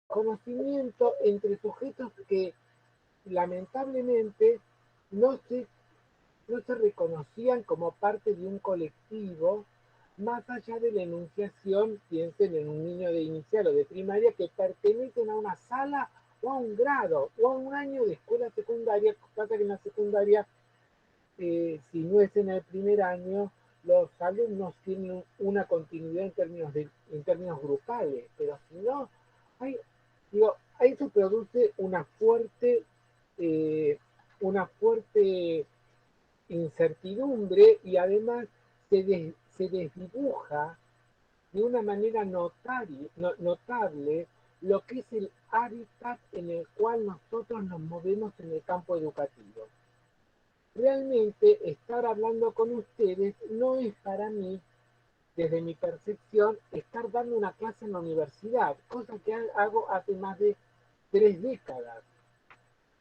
conocimiento entre sujetos que lamentablemente no se, no se reconocían como parte de un colectivo, más allá de la enunciación, piensen en un niño de inicial o de primaria que pertenecen a una sala o a un grado o a un año de escuela secundaria. Pasa que en la secundaria, si no es en el primer año, los alumnos tienen una continuidad en términos grupales, pero si no, hay, digo, ahí se produce eh, una fuerte incertidumbre y además se desdibuja de una manera notable lo que es el hábitat en el cual nosotros nos movemos en el campo educativo. Realmente estar hablando con ustedes no es para mí, desde mi percepción, estar dando una clase en la universidad, cosa que hago hace más de 3 décadas.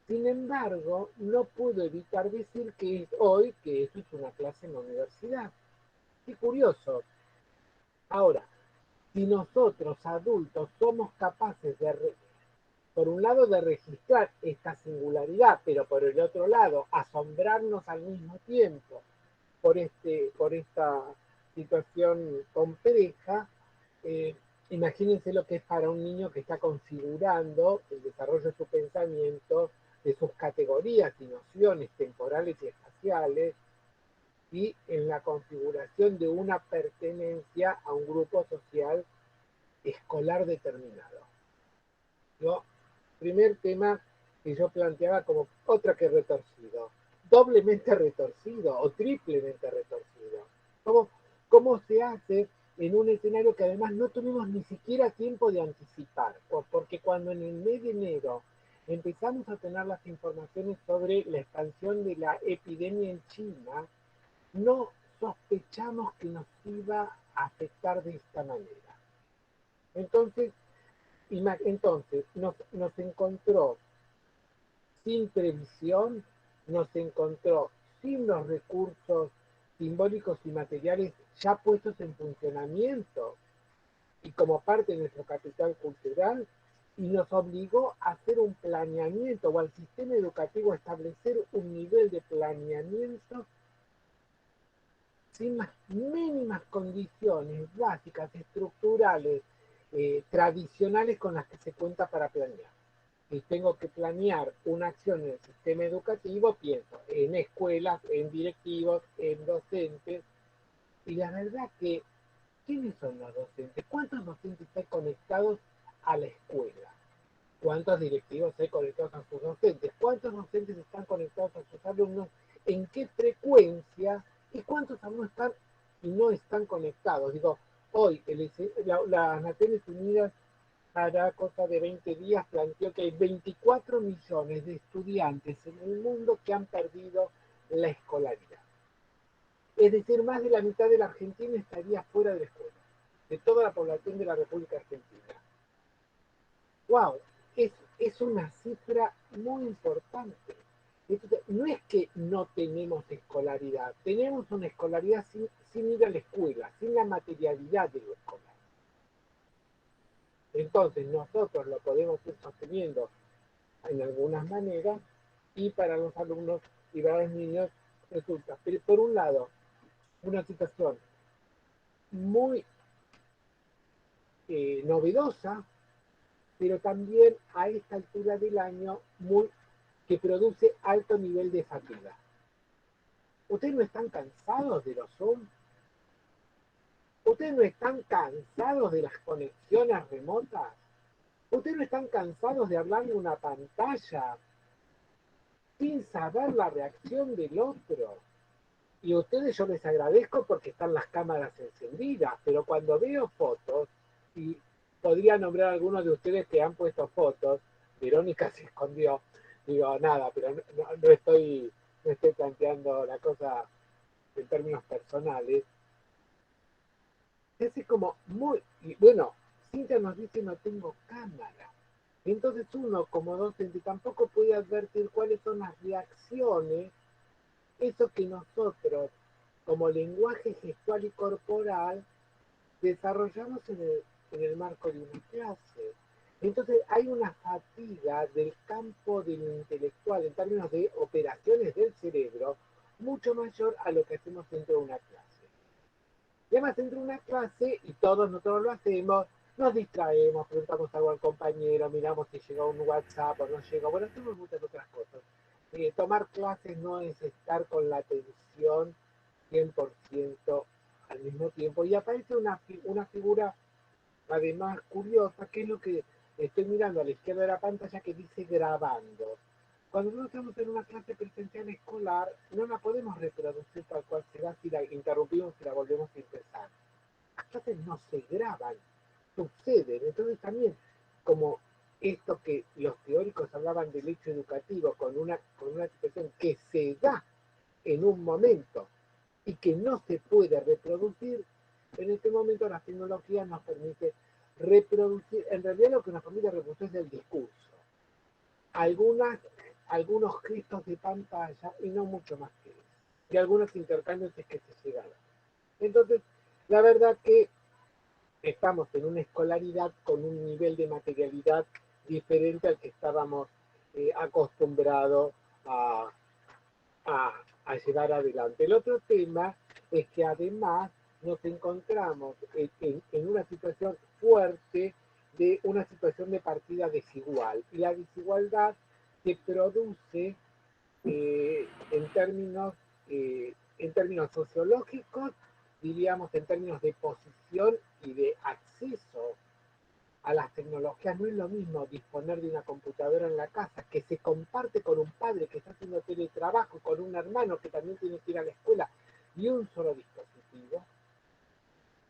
Sin embargo, no puedo evitar decir que es hoy que eso es una clase en la universidad. Qué curioso. Ahora, si nosotros adultos somos capaces por un lado, de registrar esta singularidad, pero por el otro lado, asombrarnos al mismo tiempo por esta situación compleja, eh, imagínense lo que es para un niño que está configurando el desarrollo de su pensamiento, de sus categorías y nociones temporales y espaciales, y en la configuración de una pertenencia a un grupo social escolar determinado. ¿No? Primer tema que yo planteaba como otra que retorcido, doblemente retorcido o triplemente retorcido. ¿Cómo, cómo se hace en un escenario que además no tuvimos ni siquiera tiempo de anticipar? Porque cuando en el mes de enero empezamos a tener las informaciones sobre la expansión de la epidemia en China, no sospechamos que nos iba a afectar de esta manera. Entonces, nos encontró sin previsión, nos encontró sin los recursos simbólicos y materiales ya puestos en funcionamiento y como parte de nuestro capital cultural, y nos obligó a hacer un planeamiento o al sistema educativo a establecer un nivel de planeamiento sin las mínimas condiciones básicas, estructurales, tradicionales con las que se cuenta para planear. Si tengo que planear una acción en el sistema educativo, pienso en escuelas, en directivos, en docentes, y la verdad que, ¿quiénes son los docentes? ¿Cuántos docentes están conectados a la escuela? ¿Cuántos directivos hay conectados a sus docentes? ¿Cuántos docentes están conectados a sus alumnos? ¿En qué frecuencia? ¿Y cuántos alumnos están y no están conectados? Digo, hoy las Naciones Unidas hará cosa de 20 días planteó que hay 24 millones de estudiantes en el mundo que han perdido la escolaridad. Es decir, más de la mitad de la Argentina estaría fuera de la escuela, de toda la población de la República Argentina. ¡Wow! Es una cifra muy importante. Entonces, no es que no tenemos escolaridad, tenemos una escolaridad sin ir a la escuela, sin la materialidad de lo escolar. Entonces, nosotros lo podemos ir sosteniendo en algunas maneras y para los alumnos y para los niños resulta, pero por un lado, una situación muy novedosa, pero también a esta altura del año que produce alto nivel de fatiga. ¿Ustedes no están cansados de los Zoom? ¿Ustedes no están cansados de las conexiones remotas? ¿Ustedes no están cansados de hablarle a una pantalla sin saber la reacción del otro? Y a ustedes yo les agradezco porque están las cámaras encendidas, pero cuando veo fotos, y podría nombrar a algunos de ustedes que han puesto fotos, Verónica se escondió, digo, nada, pero no estoy planteando la cosa en términos personales, es como muy, y bueno, Cintia nos dice no tengo cámara. Entonces uno como docente tampoco puede advertir cuáles son las reacciones, eso que nosotros como lenguaje gestual y corporal desarrollamos en el marco de una clase. Entonces hay una fatiga del campo del intelectual en términos de operaciones del cerebro mucho mayor a lo que hacemos dentro de una clase. Y además dentro de una clase, y todos nosotros lo hacemos, nos distraemos, preguntamos algo al compañero, miramos si llegó un WhatsApp o no llegó, bueno, hacemos muchas otras cosas. Tomar clases no es estar con la atención 100% al mismo tiempo. Y aparece una figura además curiosa, que es lo que estoy mirando a la izquierda de la pantalla que dice grabando. Cuando nosotros estamos en una clase presencial escolar, no la podemos reproducir tal cual será si la interrumpimos y la volvemos a empezar. Las clases no se graban, suceden. Entonces también, como esto que los teóricos hablaban del hecho educativo con una situación que se da en un momento y que no se puede reproducir, en este momento la tecnología nos permite reproducir, en realidad lo que nos permite reproducir es el discurso, algunas, algunos gestos de pantalla y no mucho más que eso, y algunos intercambios que se llegaron. Entonces, la verdad que estamos en una escolaridad con un nivel de materialidad diferente al que estábamos acostumbrados a, a, a llevar adelante. El otro tema es que además nos encontramos en una situación fuerte de una situación de partida desigual. Y la desigualdad se produce en términos sociológicos, diríamos en términos de posición y de acceso a las tecnologías. No es lo mismo disponer de una computadora en la casa que se comparte con un padre que está haciendo teletrabajo, con un hermano que también tiene que ir a la escuela, y un solo dispositivo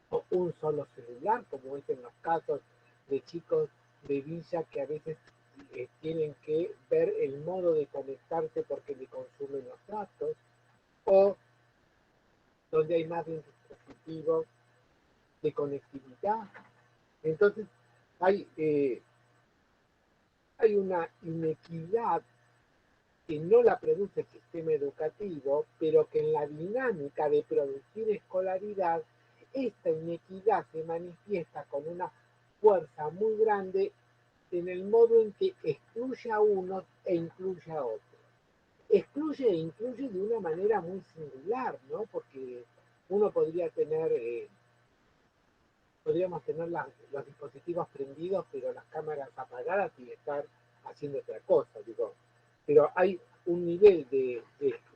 o un solo celular, como es en los casos de chicos de villa que a veces tienen que ver el modo de conectarse porque le consumen los datos, o donde hay más de un dispositivo de conectividad. Entonces, hay, eh, hay una inequidad que no la produce el sistema educativo, pero que en la dinámica de producir escolaridad, esta inequidad se manifiesta con una fuerza muy grande en el modo en que excluye a unos e incluye a otros. Excluye e incluye de una manera muy singular, ¿no? Porque uno podríamos tener los dispositivos prendidos, pero las cámaras apagadas y estar haciendo otra cosa, digo. Pero hay un nivel de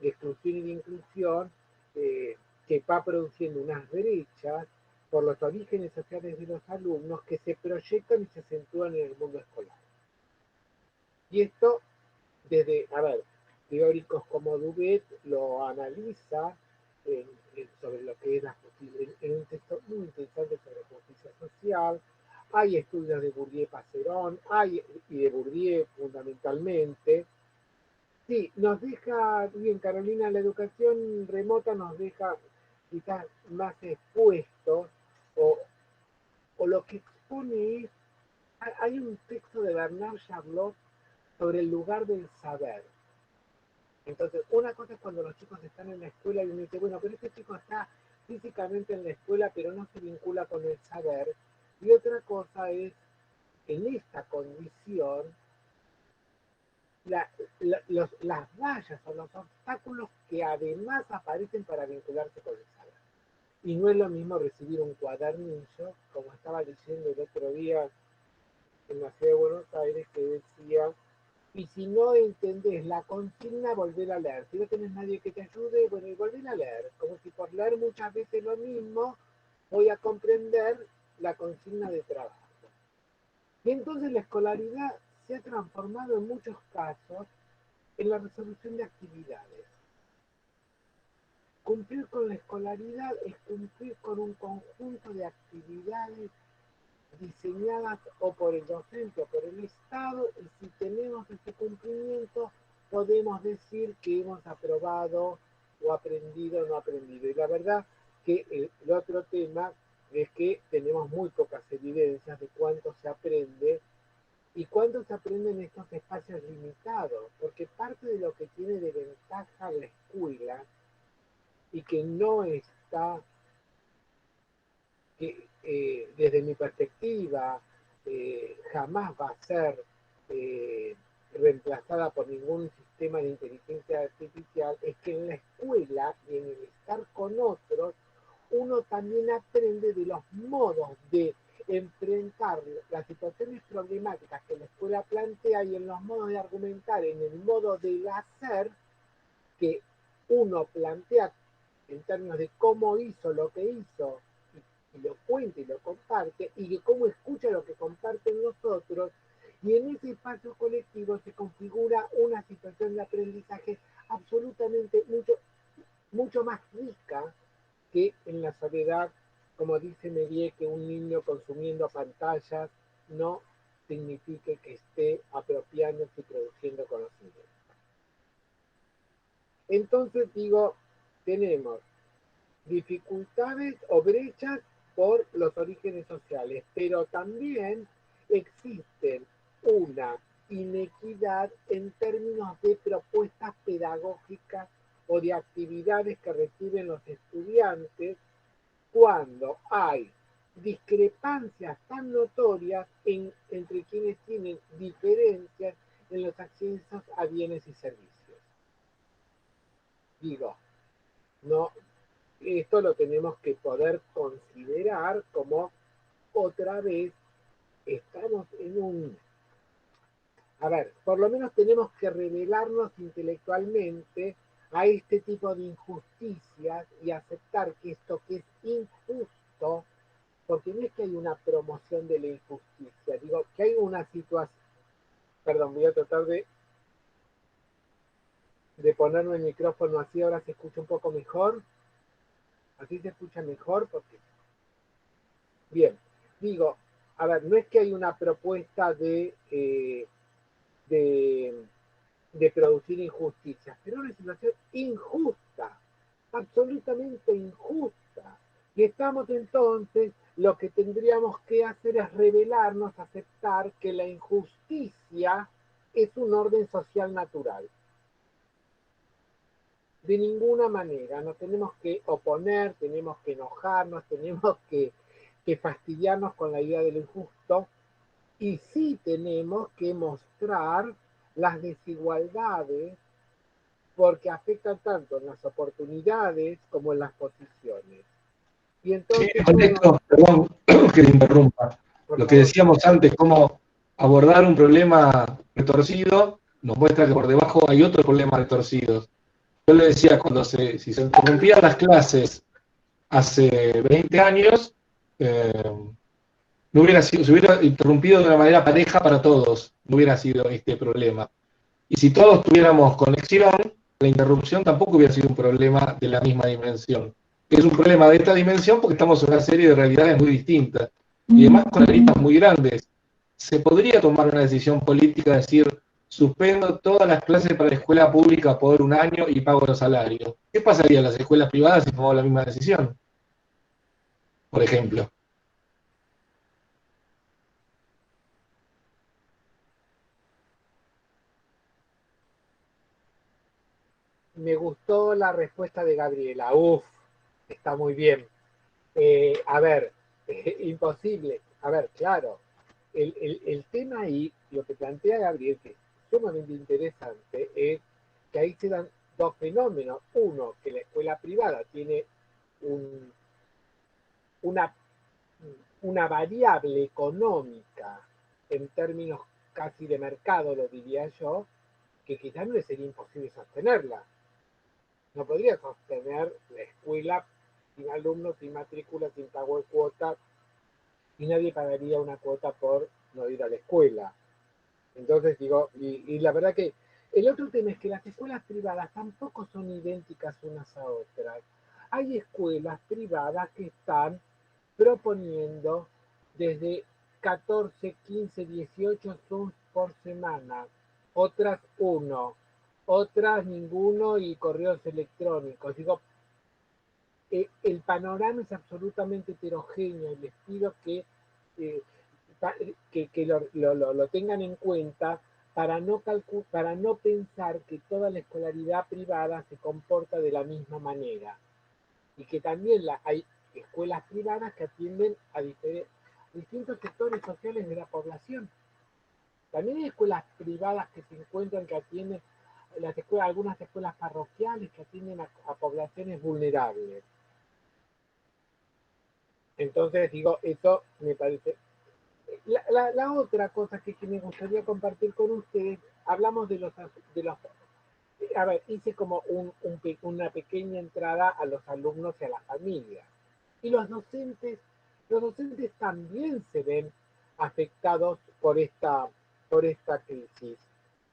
exclusión y de inclusión que va produciendo unas brechas por los orígenes sociales de los alumnos que se proyectan y se acentúan en el mundo escolar. Y esto, a ver, teóricos como Dubet lo analiza sobre lo que es la justicia, en un texto muy interesante sobre justicia social. Hay estudios de Bourdieu-Passerón, y de Bourdieu fundamentalmente. Sí, nos deja, bien, Carolina, la educación remota nos deja quizás más expuestos, o, o lo que expone es, hay un texto de Bernard Charlotte sobre el lugar del saber. Entonces, una cosa es cuando los chicos están en la escuela y uno dice, bueno, pero este chico está físicamente en la escuela, pero no se vincula con el saber. Y otra cosa es, en esta condición, las vallas o los obstáculos que además aparecen para vincularse con el saber. Y no es lo mismo recibir un cuadernillo, como estaba leyendo el otro día en la ciudad de Buenos Aires, que decía, y si no entendés la consigna, volver a leer. Si no tenés nadie que te ayude, bueno, y volver a leer. Como si por leer muchas veces lo mismo, voy a comprender la consigna de trabajo. Y entonces la escolaridad se ha transformado en muchos casos en la resolución de actividades. Cumplir con la escolaridad es cumplir con un conjunto de actividades diseñadas o por el docente o por el Estado, y si tenemos ese cumplimiento, podemos decir que hemos aprobado o aprendido o no aprendido. Y la verdad que el otro tema es que tenemos muy pocas evidencias de cuánto se aprende y cuánto se aprende en estos espacios limitados, porque parte de lo que tiene de ventaja la escuela y que no está, que desde mi perspectiva, jamás va a ser reemplazada por ningún sistema de inteligencia artificial, es que en la escuela y en el estar con otros, uno también aprende de los modos de enfrentar las situaciones problemáticas que la escuela plantea y en los modos de argumentar, en el modo del hacer que uno plantea en términos de cómo hizo lo que hizo y lo cuenta y lo comparte y de cómo escucha lo que comparten los otros y en ese espacio colectivo se configura una situación de aprendizaje absolutamente mucho más rica que en la soledad, como dice Medie, que un niño consumiendo pantallas no signifique que esté apropiándose y produciendo conocimiento. Entonces digo, tenemos dificultades o brechas por los orígenes sociales, pero también existen una inequidad en términos de propuestas pedagógicas o de actividades que reciben los estudiantes cuando hay discrepancias tan notorias entre quienes tienen diferencias en los accesos a bienes y servicios. Digo, no, esto lo tenemos que poder considerar como otra vez estamos en un... A ver, por lo menos tenemos que revelarnos intelectualmente a este tipo de injusticias y aceptar que esto que es injusto, porque no es que hay una promoción de la injusticia, digo que hay una situación, perdón, voy a tratar de ponerme el micrófono así, ahora se escucha un poco mejor, así se escucha mejor, porque, bien, digo, a ver, no es que hay una propuesta de, de producir injusticias, pero una situación injusta, absolutamente injusta. Y estamos entonces, lo que tendríamos que hacer es revelarnos, aceptar que la injusticia es un orden social natural. De ninguna manera, nos tenemos que oponer, tenemos que enojarnos, tenemos que fastidiarnos con la idea de lo injusto, y sí tenemos que mostrar las desigualdades porque afectan tanto en las oportunidades como en las posiciones. Y Sí, entonces, con bueno, esto, perdón que le interrumpa. por Lo que favor, decíamos antes, cómo abordar un problema retorcido, nos muestra que por debajo hay otros problemas retorcidos. Yo le decía, si se interrumpían las clases hace 20 años, no hubiera sido, se hubiera interrumpido de una manera pareja para todos, no hubiera sido este problema. Y si todos tuviéramos conexión, la interrupción tampoco hubiera sido un problema de la misma dimensión. Es un problema de esta dimensión porque estamos en una serie de realidades muy distintas. Y además con aristas muy grandes. Se podría tomar una decisión política, decir, suspendo todas las clases para la escuela pública por un año y pago los salarios. ¿Qué pasaría en las escuelas privadas si tomamos la misma decisión? Por ejemplo. me gustó la respuesta de Gabriela. Uf, está muy bien. A ver, imposible. A ver, claro, el tema ahí, lo que plantea Gabriel, que es sumamente interesante, es que ahí se dan dos fenómenos. Uno, que la escuela privada tiene un, una, una variable económica en términos casi de mercado, lo diría yo, que quizás no le sería imposible sostenerla. No podría sostener la escuela sin alumnos, sin matrícula, sin pago de cuotas, y nadie pagaría una cuota por no ir a la escuela. Entonces digo, y la verdad que el otro tema es que las escuelas privadas tampoco son idénticas unas a otras. Hay escuelas privadas que están proponiendo desde 14, 15, 18 Zooms por semana, otras uno, otras ninguno y correos electrónicos. Digo, el panorama es absolutamente heterogéneo y les pido eh, que lo tengan en cuenta para no pensar que toda la escolaridad privada se comporta de la misma manera y que también hay escuelas privadas que atienden a distintos sectores sociales de la población. También hay escuelas privadas que se encuentran, que atienden, algunas escuelas parroquiales que atienden a poblaciones vulnerables. Entonces, digo, eso me parece. La otra cosa que me gustaría compartir con ustedes, hablamos de los. A ver, hice como una pequeña entrada a los alumnos y a la familia. Y los docentes también se ven afectados por esta crisis.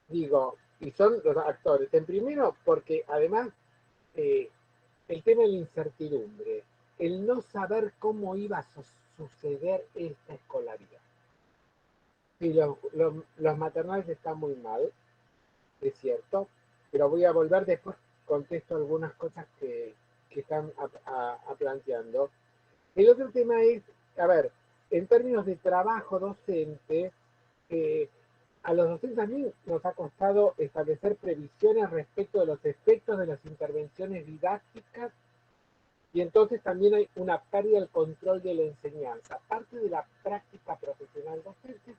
Digo, y son los actores. En primero, porque además el tema de la incertidumbre, el no saber cómo iba a suceder esta escolaridad. Y los maternales están muy mal, es cierto, pero voy a volver después, contesto algunas cosas que están planteando. El otro tema es, a ver, en términos de trabajo docente, a los docentes también nos ha costado establecer previsiones respecto de los efectos de las intervenciones didácticas, y entonces también hay una pérdida del control de la enseñanza. Parte de la práctica profesional docente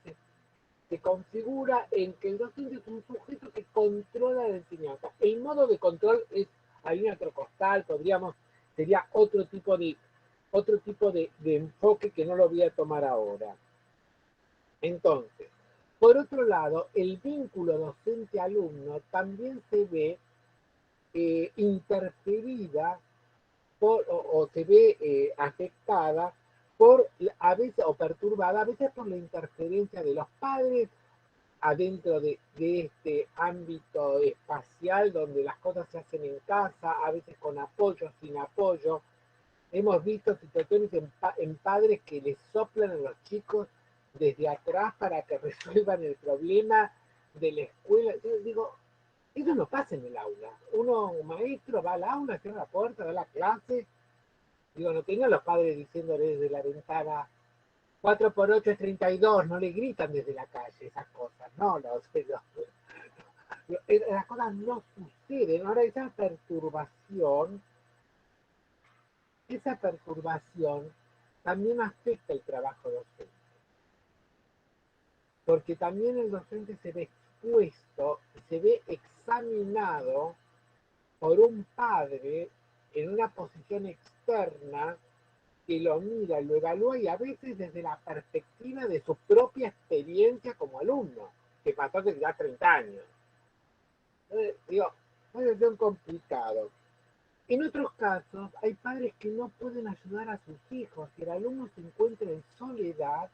se configura en que el docente es un sujeto que controla la enseñanza. El modo de control es, hay otro costal, sería otro tipo de enfoque que no lo voy a tomar ahora. Entonces, por otro lado, el vínculo docente-alumno también se ve interferida o se ve afectada a veces, o perturbada a veces por la interferencia de los padres adentro de este ámbito espacial donde las cosas se hacen en casa, a veces con apoyo, sin apoyo. Hemos visto situaciones en padres que les soplan a los chicos desde atrás para que resuelvan el problema de la escuela. Yo digo, eso no pasa en el aula. Un maestro va al aula, cierra la puerta, da la clase. Digo, no tengan los padres diciéndole desde la ventana 4 por 8 es 32, no le gritan desde la calle esas cosas, no, las cosas no suceden. Ahora esa perturbación también afecta el trabajo docente, porque también el docente se ve expuesto, se ve examinado por un padre en una posición externa que lo mira, lo evalúa y a veces desde la perspectiva de su propia experiencia como alumno, que pasó hace ya 30 años. Entonces, digo, es una situación complicado. En otros casos, hay padres que no pueden ayudar a sus hijos. Si el alumno se encuentra en soledad,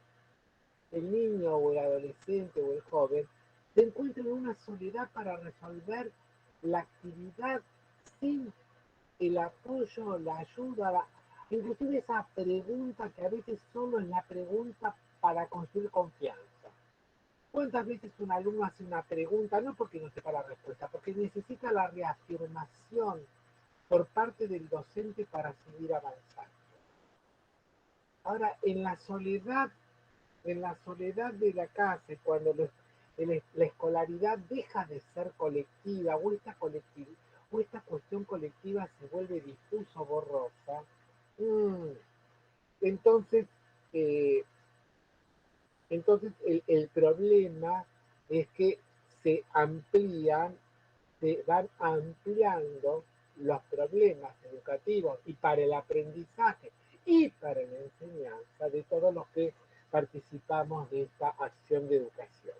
el niño o el adolescente o el joven, se encuentra en una soledad para resolver la actividad sin el apoyo, la ayuda, inclusive esa pregunta que a veces solo es la pregunta para construir confianza. ¿Cuántas veces un alumno hace una pregunta, no porque no sepa la respuesta, porque necesita la reafirmación por parte del docente para seguir avanzando? Ahora, en la soledad de la casa, cuando la escolaridad deja de ser colectiva o esta cuestión colectiva se vuelve difusa o borrosa, entonces, eh, entonces el problema es que se van ampliando los problemas educativos y para el aprendizaje y para la enseñanza de todos los que participamos de esta acción de educación.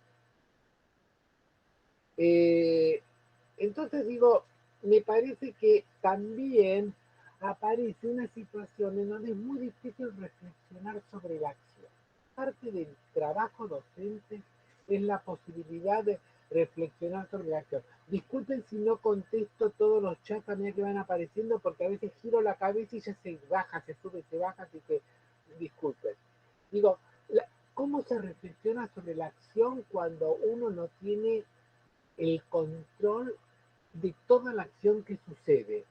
Entonces digo, me parece que también aparece una situación en donde es muy difícil reflexionar sobre la acción. Parte del trabajo docente es la posibilidad de reflexionar sobre la acción. Disculpen si no contesto todos los chats también que van apareciendo, porque a veces giro la cabeza y ya se baja, se sube, se baja, así que disculpen. Digo, ¿cómo se reflexiona sobre la acción cuando uno no tiene el control de toda la acción que sucede?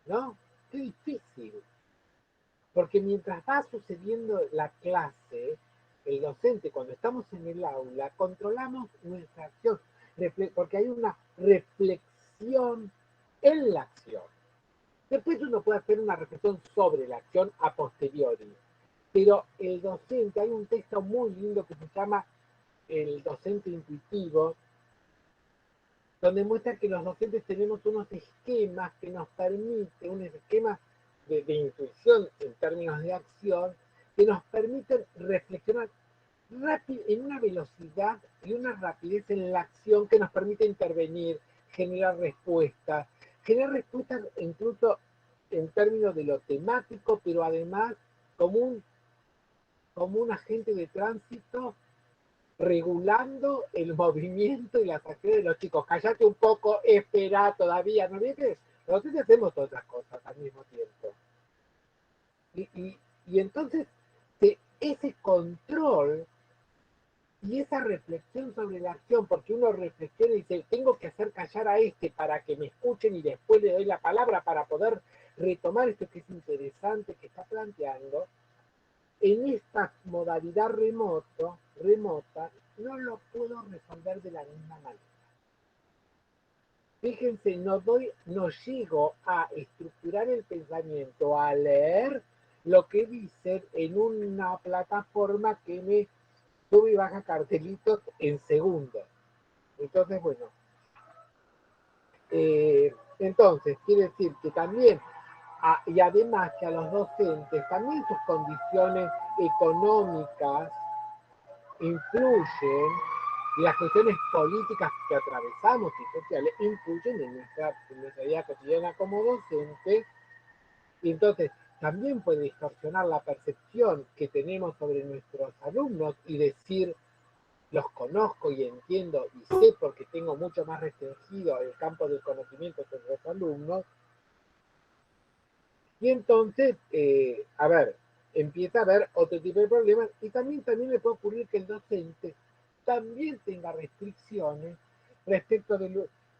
¿No? Qué difícil. Porque mientras va sucediendo la clase, el docente, cuando estamos en el aula, controlamos nuestra acción, porque hay una reflexión en la acción. Después uno puede hacer una reflexión sobre la acción a posteriori, Pero el docente, hay un texto muy lindo que se llama El docente intuitivo, donde muestra que los docentes tenemos unos esquemas que nos permiten, un esquema de intuición en términos de acción, que nos permiten reflexionar rápido, en una velocidad y una rapidez en la acción que nos permite intervenir, generar respuestas incluso en términos de lo temático, pero además como un agente de tránsito regulando el movimiento y las acciones de los chicos. Cállate un poco, espera todavía, ¿no ves? Nosotros hacemos otras cosas al mismo tiempo. Y entonces ese control y esa reflexión sobre la acción, porque uno reflexiona y dice, tengo que hacer callar a este para que me escuchen y después le doy la palabra para poder retomar esto que es interesante que está planteando, en esta modalidad remota, no lo puedo resolver de la misma manera. Fíjense, no llego a estructurar el pensamiento, a leer lo que dicen en una plataforma que me sube y baja cartelitos en segundos. Entonces, bueno, entonces quiere decir que también, y además que a los docentes, también sus condiciones económicas influyen, y las cuestiones políticas que atravesamos y sociales influyen en nuestra vida cotidiana como docentes, y entonces también puede distorsionar la percepción que tenemos sobre nuestros alumnos y decir, los conozco y entiendo y sé porque tengo mucho más restringido el campo del conocimiento sobre los alumnos, y entonces, a ver, empieza a haber otro tipo de problemas y también le puede ocurrir que el docente también tenga restricciones respecto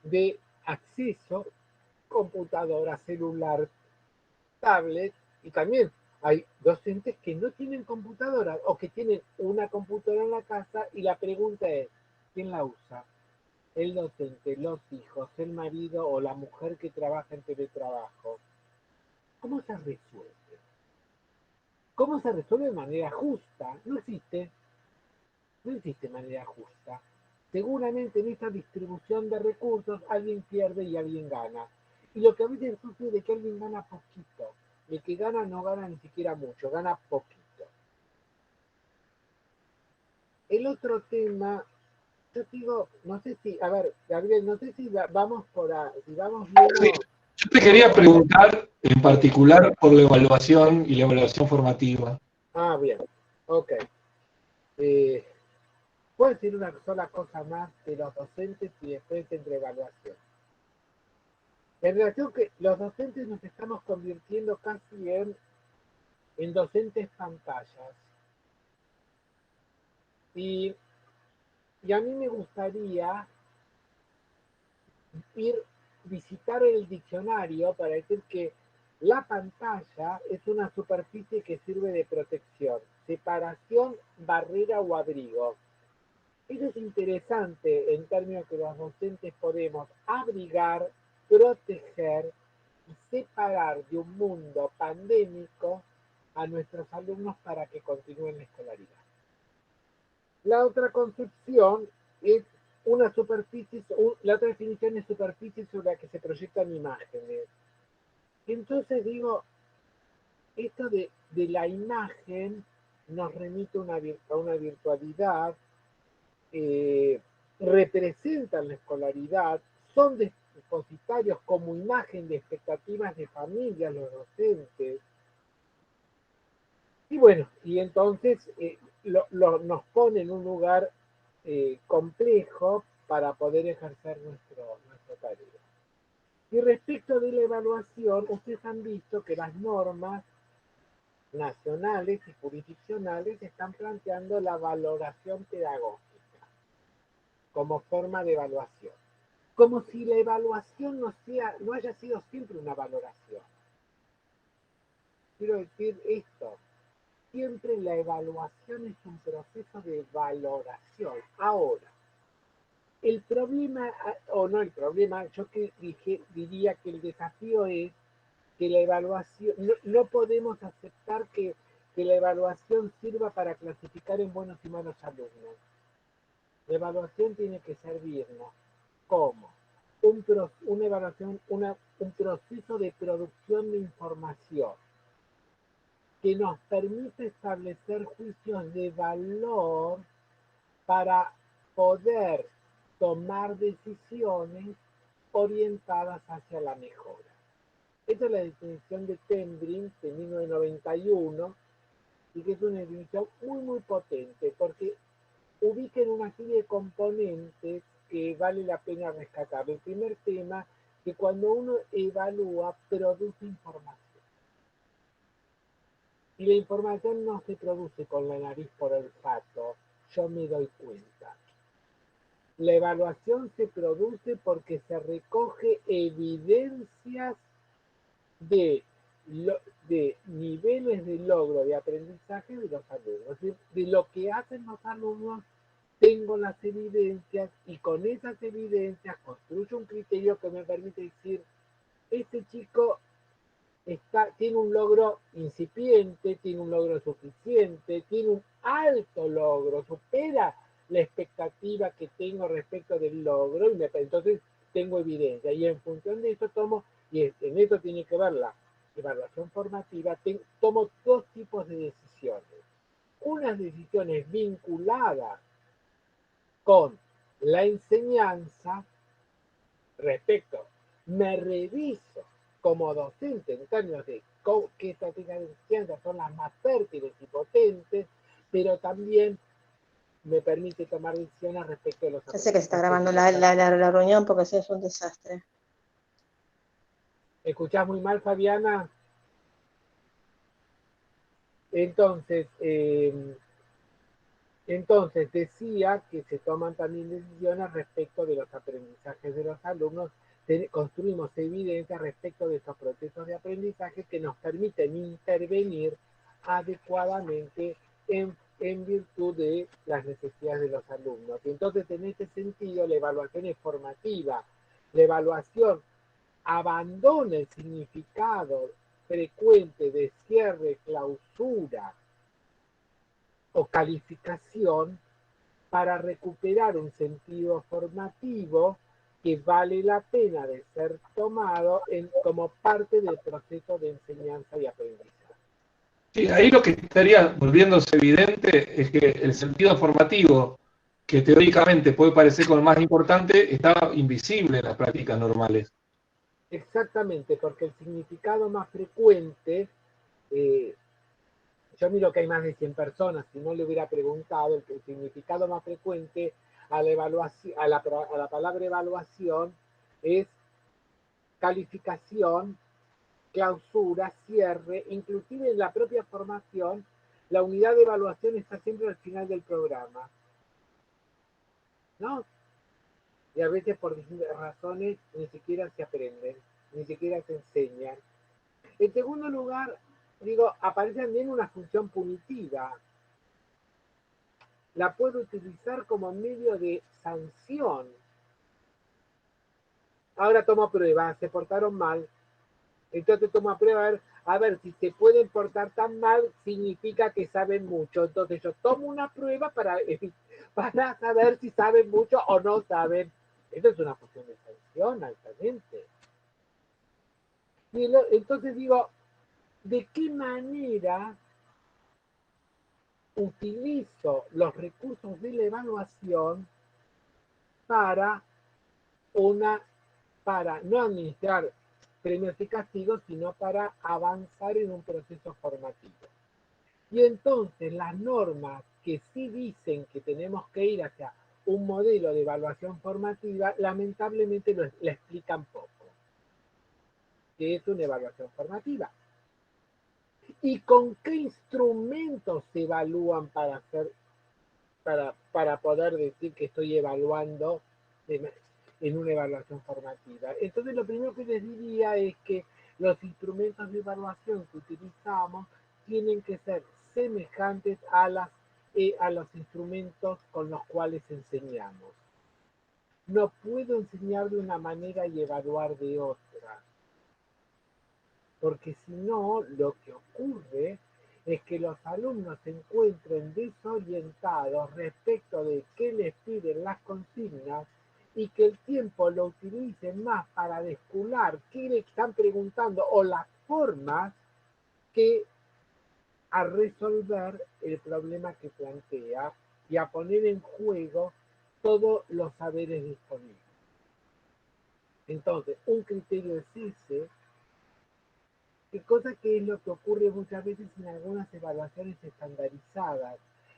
de acceso, computadora, celular, tablet, y también hay docentes que no tienen computadora o que tienen una computadora en la casa y la pregunta es, ¿quién la usa? El docente, los hijos, el marido o la mujer que trabaja en teletrabajo. ¿Cómo se resuelve? ¿Cómo se resuelve de manera justa? No existe manera justa. Seguramente en esta distribución de recursos alguien pierde y alguien gana. Y lo que a veces sucede es que alguien gana poquito. El que gana no gana ni siquiera mucho, gana poquito. El otro tema, yo digo, no sé si, a ver, Gabriel, no sé si vamos si vamos bien Sí, yo te quería preguntar en particular por la evaluación y la evaluación formativa. Bien, ok. Eh, Puedo decir una sola cosa más de los docentes y después entre evaluación. En relación que los docentes nos estamos convirtiendo casi en docentes pantallas. Y, y a mí me gustaría visitar el diccionario para decir que la pantalla es una superficie que sirve de protección, separación, barrera o abrigo. Eso es interesante en términos que los docentes podemos abrigar, proteger y separar de un mundo pandémico a nuestros alumnos para que continúen la escolaridad. La otra concepción es una superficie, la otra definición es superficie sobre la que se proyectan imágenes. Entonces digo, esto de la imagen nos remite a una virtualidad, eh, representan la escolaridad, son depositarios como imagen de expectativas de familia, los docentes. Y bueno, y entonces nos pone en un lugar complejo para poder ejercer nuestra tarea. Y respecto de la evaluación, ustedes han visto que las normas nacionales y jurisdiccionales están planteando la valoración pedagógica como forma de evaluación. Como si la evaluación no haya sido siempre una valoración. Quiero decir esto, siempre la evaluación es un proceso de valoración. Ahora, el problema, o no el problema, diría que el desafío es que la evaluación, no podemos aceptar que que la evaluación sirva para clasificar en buenos y malos alumnos. La evaluación tiene que servirnos como una evaluación, un proceso de producción de información que nos permite establecer juicios de valor para poder tomar decisiones orientadas hacia la mejora. Esta es la definición de Tembrin de 1991 y que es una definición muy muy potente porque ubica en una serie de componentes que vale la pena rescatar. El primer tema, que cuando uno evalúa, produce información. Y la información no se produce con la nariz por olfato, yo me doy cuenta. La evaluación se produce porque se recoge evidencias de, de niveles de logro de aprendizaje de los alumnos. Es decir, de lo que hacen los alumnos, tengo las evidencias y con esas evidencias construyo un criterio que me permite decir, este chico tiene un logro incipiente, tiene un logro suficiente, tiene un alto logro, supera la expectativa que tengo respecto del logro y entonces tengo evidencia y en función de eso tomo, y en eso tiene que ver la evaluación formativa, tomo dos tipos de decisiones. Unas decisiones vinculadas con la enseñanza respecto, me reviso como docente en términos de qué estrategias de enseñanza son las más fértiles y potentes, pero también me permite tomar decisiones respecto de los Ya sé que se está grabando la reunión porque eso es un desastre. ¿Escuchás muy mal, Fabiana? Entonces, decía que se toman también decisiones respecto de los aprendizajes de los alumnos, construimos evidencia respecto de estos procesos de aprendizaje que nos permiten intervenir adecuadamente en virtud de las necesidades de los alumnos. Y entonces, en este sentido, la evaluación es formativa. La evaluación abandona el significado frecuente de cierre, clausura o calificación para recuperar un sentido formativo que vale la pena de ser tomado como parte del proceso de enseñanza y aprendizaje. Sí, ahí lo que estaría volviéndose evidente es que el sentido formativo, que teóricamente puede parecer como el más importante, está invisible en las prácticas normales. Exactamente, porque el significado más frecuente, yo miro que hay más de 100 personas, si no le hubiera preguntado, el significado más frecuente a la, evaluación, a la palabra evaluación es calificación, clausura, cierre, inclusive en la propia formación, la unidad de evaluación está siempre al final del programa, ¿no? Y a veces por distintas razones ni siquiera se aprenden, ni siquiera se enseñan. En segundo lugar, digo, aparece también una función punitiva. La puedo utilizar como medio de sanción. Ahora tomo pruebas, se portaron mal, entonces tomo a prueba a ver si se pueden portar tan mal, significa que saben mucho. Entonces yo tomo una prueba para saber si saben mucho o no saben. Esto es una función de sanción altamente. Y entonces digo, ¿de qué manera utilizo los recursos de la evaluación para para no administrar premios y castigos, sino para avanzar en un proceso formativo? Y entonces las normas que sí dicen que tenemos que ir hacia un modelo de evaluación formativa, lamentablemente la explican poco. ¿Qué es una evaluación formativa? ¿Y con qué instrumentos se evalúan para poder decir que estoy evaluando en una evaluación formativa? Entonces lo primero que les diría es que los instrumentos de evaluación que utilizamos tienen que ser semejantes a los instrumentos con los cuales enseñamos. No puedo enseñar de una manera y evaluar de otra, porque si no, lo que ocurre es que los alumnos se encuentren desorientados respecto de qué les piden las consignas y que el tiempo lo utilicen más para descubrir qué le están preguntando o las formas que a resolver el problema que plantea y a poner en juego todos los saberes disponibles. Entonces, un criterio es ese, que cosa que es lo que ocurre muchas veces en algunas evaluaciones estandarizadas.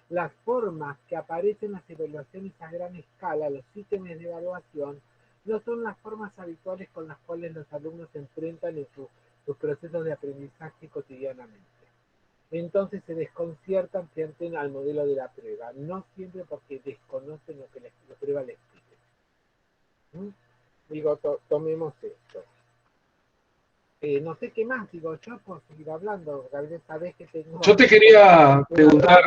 Las formas que aparecen en las evaluaciones a gran escala, los ítems de evaluación, no son las formas habituales con las cuales los alumnos se enfrentan en sus procesos de aprendizaje cotidianamente. Entonces se desconciertan frente al modelo de la prueba, no siempre porque desconocen lo que la prueba les pide. Digo, tomemos esto. No sé qué más, digo, yo puedo seguir hablando, tal vez sabés que tengo... Yo te quería preguntar,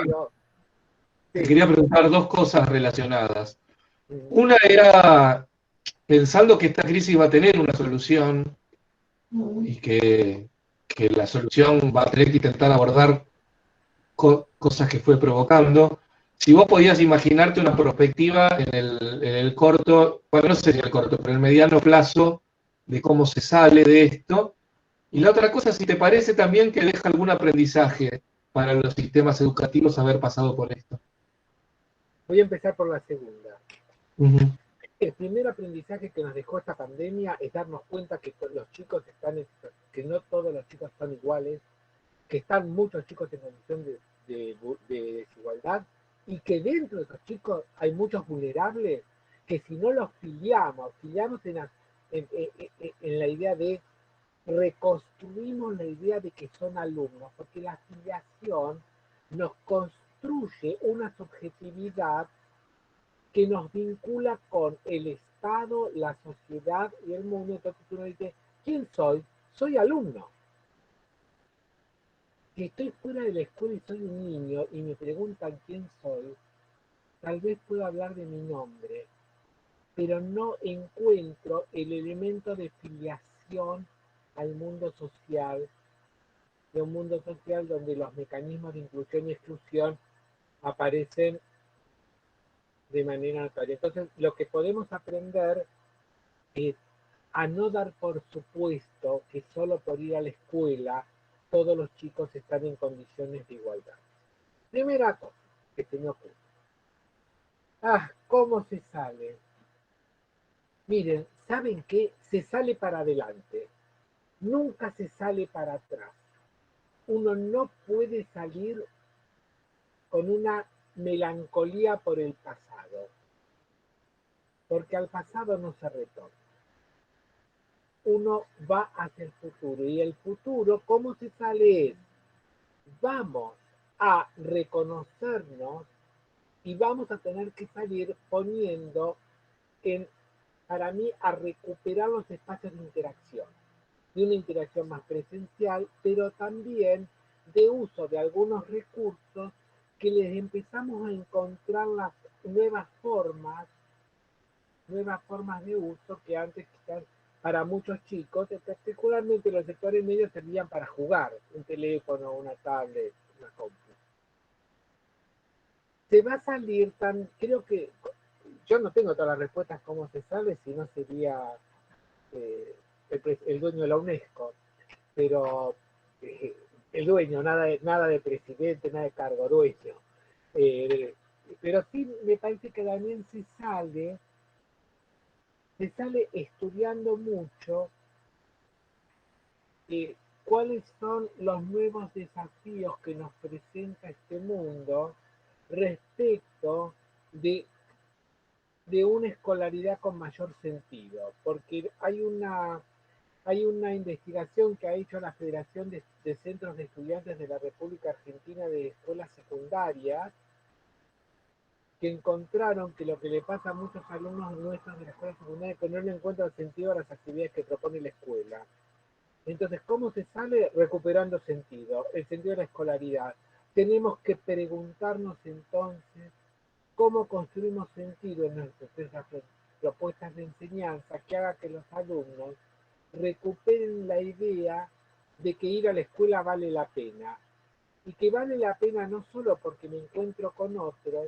sí. dos cosas relacionadas. Una era, pensando que esta crisis va a tener una solución y que la solución va a tener que intentar abordar cosas que fue provocando, si vos podías imaginarte una perspectiva en el corto, bueno, no sé si en el corto, pero en el mediano plazo, de cómo se sale de esto. Y la otra cosa, si te parece también que deja algún aprendizaje para los sistemas educativos haber pasado por esto. Voy a empezar por la segunda. Uh-huh. El primer aprendizaje que nos dejó esta pandemia es darnos cuenta que los chicos que no todos los chicos son iguales, que están muchos chicos en condición de desigualdad y que dentro de esos chicos hay muchos vulnerables que si no los filiamos en la idea de reconstruimos la idea de que son alumnos, porque la filiación nos construye una subjetividad que nos vincula con el Estado, la sociedad y el mundo. Entonces uno dice, ¿quién soy? Soy alumno. Si estoy fuera de la escuela y soy un niño y me preguntan quién soy, tal vez puedo hablar de mi nombre, pero no encuentro el elemento de filiación al mundo social, de un mundo social donde los mecanismos de inclusión y exclusión aparecen de manera notoria. Entonces, lo que podemos aprender es a no dar por supuesto que solo por ir a la escuela todos los chicos están en condiciones de igualdad. Primera cosa que se me ocurre. ¿Cómo se sale? Miren, ¿saben qué? Se sale para adelante. Nunca se sale para atrás. Uno no puede salir con una melancolía por el pasado, porque al pasado no se retorna. Uno va hacia el futuro, y el futuro, ¿cómo se sale? Vamos a reconocernos y vamos a tener que salir poniendo para mí, a recuperar los espacios de interacción, de una interacción más presencial, pero también de uso de algunos recursos que les empezamos a encontrar las nuevas formas de uso que antes quizás para muchos chicos, particularmente los sectores medios, servían para jugar, un teléfono, una tablet, una compu. Se va a salir creo que, yo no tengo todas las respuestas cómo se sale, si no sería el dueño de la UNESCO, pero el dueño, nada de presidente, nada de cargo, dueño. Pero sí me parece que también se sale estudiando mucho cuáles son los nuevos desafíos que nos presenta este mundo respecto de una escolaridad con mayor sentido, porque hay una investigación que ha hecho la Federación de Centros de Estudiantes de la República Argentina de Escuelas Secundarias, que encontraron que lo que le pasa a muchos alumnos nuestros de la escuela secundaria es que no le encuentran sentido a las actividades que propone la escuela. Entonces, ¿cómo se sale? Recuperando sentido, el sentido de la escolaridad. Tenemos que preguntarnos entonces cómo construimos sentido en nuestras propuestas de enseñanza que haga que los alumnos recuperen la idea de que ir a la escuela vale la pena, y que vale la pena no solo porque me encuentro con otros,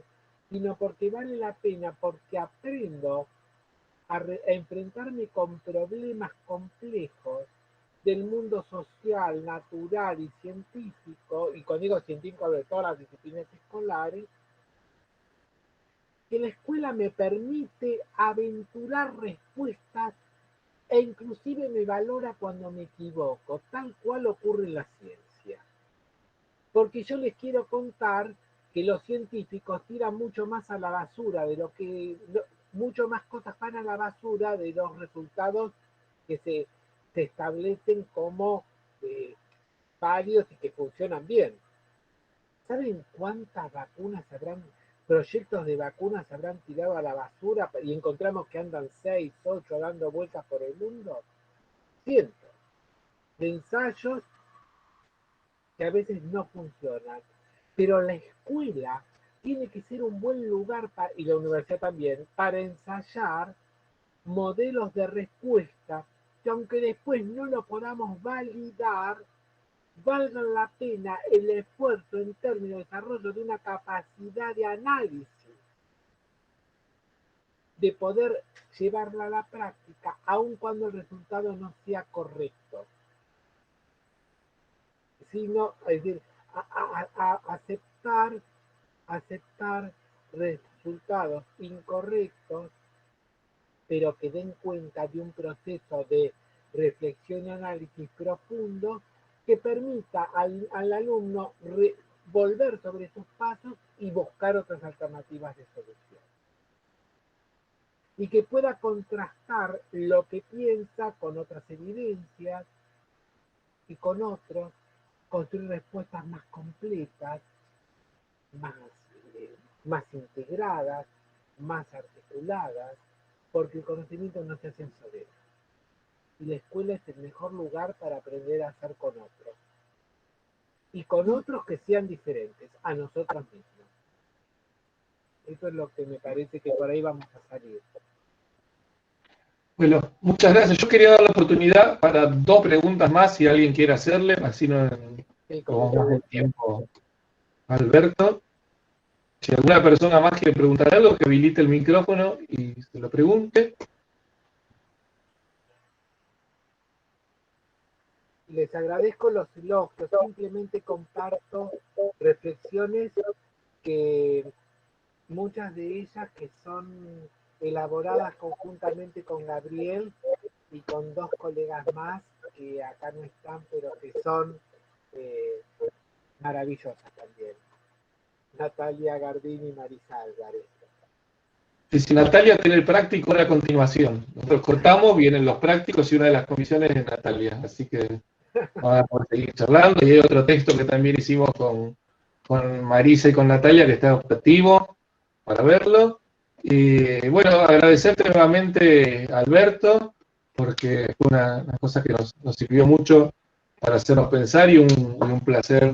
sino porque vale la pena porque aprendo a enfrentarme con problemas complejos del mundo social, natural y científico, y cuando digo científico de todas las disciplinas escolares, que la escuela me permite aventurar respuestas e inclusive me valora cuando me equivoco, tal cual ocurre en la ciencia. Porque yo les quiero contar que los científicos tiran mucho más a la basura de lo que, mucho más cosas van a la basura de los resultados que se establecen como varios y que funcionan bien. ¿Saben cuántas proyectos de vacunas habrán tirado a la basura y encontramos que andan 6, 8 dando vueltas por el mundo? Cientos de ensayos que a veces no funcionan. Pero la escuela tiene que ser un buen lugar, y la universidad también, para ensayar modelos de respuesta que aunque después no lo podamos validar, valgan la pena el esfuerzo en términos de desarrollo de una capacidad de análisis, de poder llevarla a la práctica, aun cuando el resultado no sea correcto. Sino, es decir, aceptar resultados incorrectos, pero que den cuenta de un proceso de reflexión y análisis profundo que permita al alumno volver sobre sus pasos y buscar otras alternativas de solución. Y que pueda contrastar lo que piensa con otras evidencias y con otros, construir respuestas más completas, más integradas, más articuladas, porque el conocimiento no se hace en soledad. Y la escuela es el mejor lugar para aprender a hacer con otros. Y con otros que sean diferentes a nosotros mismos. Eso es lo que me parece que por ahí vamos a salir. Bueno, muchas gracias. Yo quería dar la oportunidad para 2 preguntas más, si alguien quiere hacerle, así no tomamos más el tiempo. Alberto, si alguna persona más quiere preguntar algo, que habilite el micrófono y se lo pregunte. Les agradezco los elogios, simplemente comparto reflexiones que muchas de ellas que son elaboradas conjuntamente con Gabriel y con 2 colegas más que acá no están, pero que son maravillosas también. Natalia Gardini y Marisa Álvarez. Si Natalia tiene el práctico, una continuación. Nosotros cortamos, vienen los prácticos y una de las comisiones es Natalia. Así que vamos a poder seguir charlando. Y hay otro texto que también hicimos con Marisa y con Natalia que está optativo para verlo. Y bueno, agradecerte nuevamente, Alberto, porque fue una cosa que nos sirvió mucho para hacernos pensar y un placer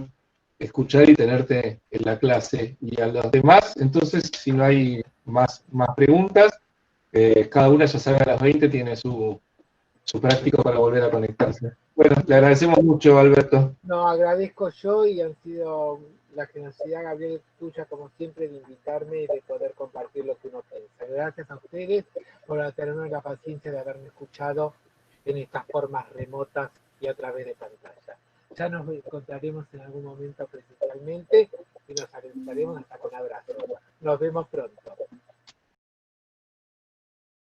escuchar y tenerte en la clase. Y a los demás, entonces, si no hay más preguntas, cada una, ya sabe, a las 20 tiene su práctico para volver a conectarse. Bueno, le agradecemos mucho, Alberto. No, agradezco yo y han sido la generosidad, Gabriel, tuya como siempre de invitarme y de poder compartir lo que uno piensa. Gracias a ustedes por tenerme la paciencia de haberme escuchado en estas formas remotas y a través de pantalla. Ya nos encontraremos en algún momento presencialmente y nos saludaremos hasta con abrazos. Nos vemos pronto.